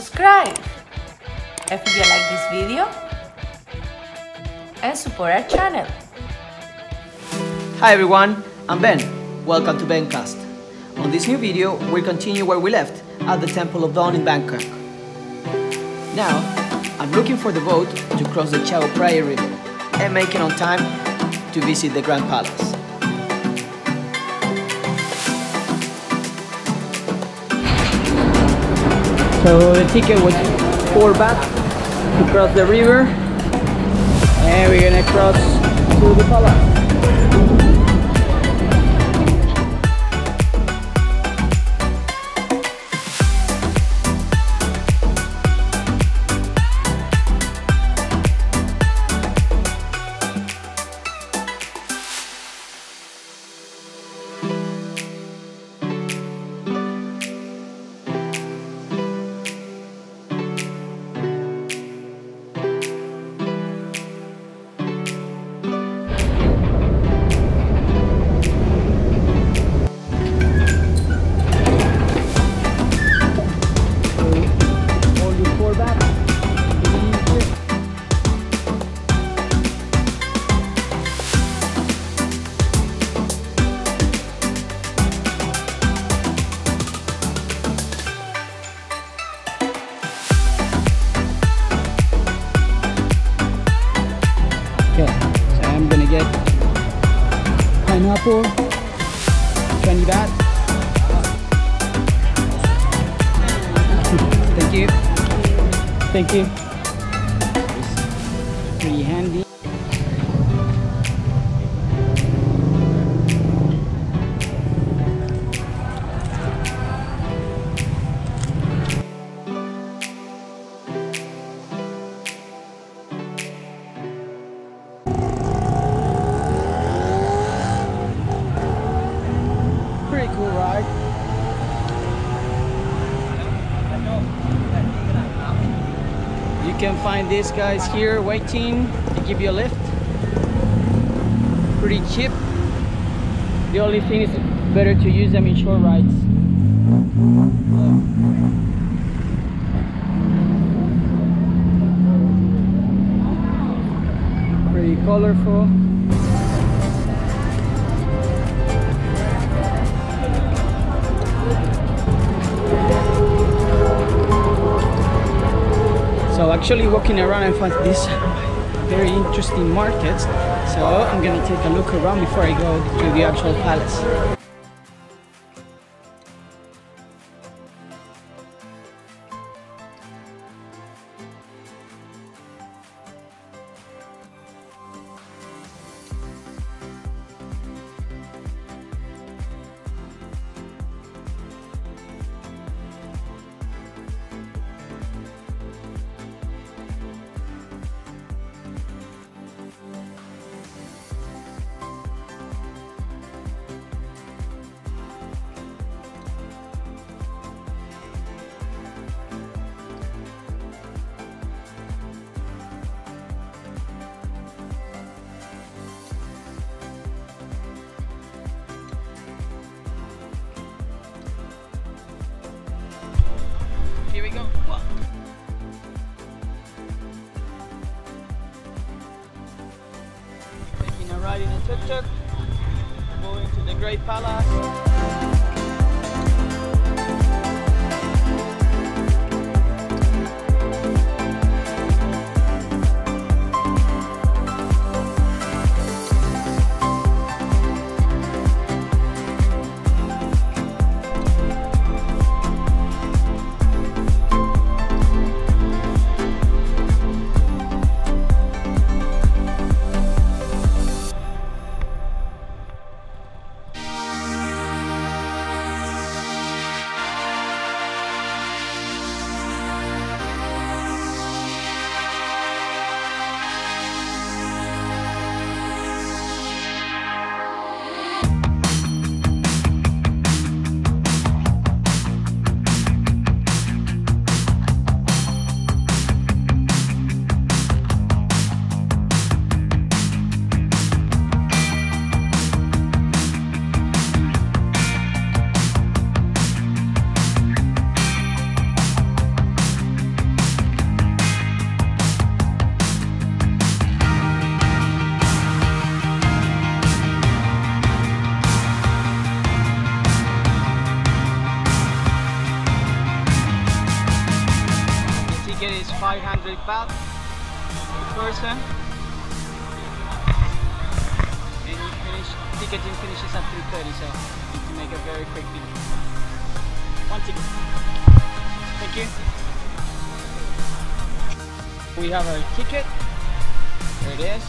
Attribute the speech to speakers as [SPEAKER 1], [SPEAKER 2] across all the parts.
[SPEAKER 1] subscribe if you like this video and support our channel.
[SPEAKER 2] Hi everyone, I'm Ben. Welcome to Bencast. On this new video, we continue where we left at the Temple of Dawn in Bangkok. Now, I'm looking for the boat to cross the Chao Phraya River and make it on time to visit the Grand Palace. So the ticket was 4 baht to cross the river, and we're gonna cross to the palace. So I'm gonna get pineapple, 20 baht. Thank you. Thank you. It's pretty handy. Ride. You can find these guys here waiting to give you a lift. Pretty cheap. The only thing is better to use them in short rides. Pretty colorful. So actually walking around, I found this very interesting markets, so I'm gonna take a look around before I go to the actual palace. Here we go. Whoa. Taking a ride in a tuk-tuk, going to the Great Palace. 500 baht per person. And you finish, ticketing finishes at 3:30, so you need to make a very quick deal. One ticket. Thank you. We have our ticket. There it is.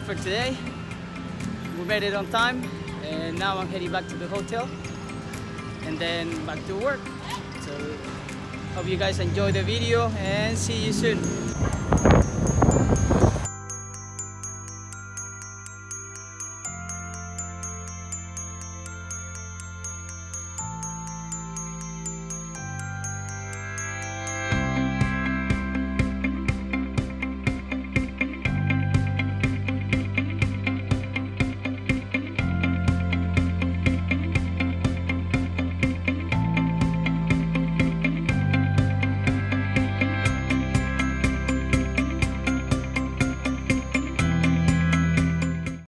[SPEAKER 2] it for today. We made it on time, and now I'm heading back to the hotel and then back to work. So hope you guys enjoy the video and see you soon.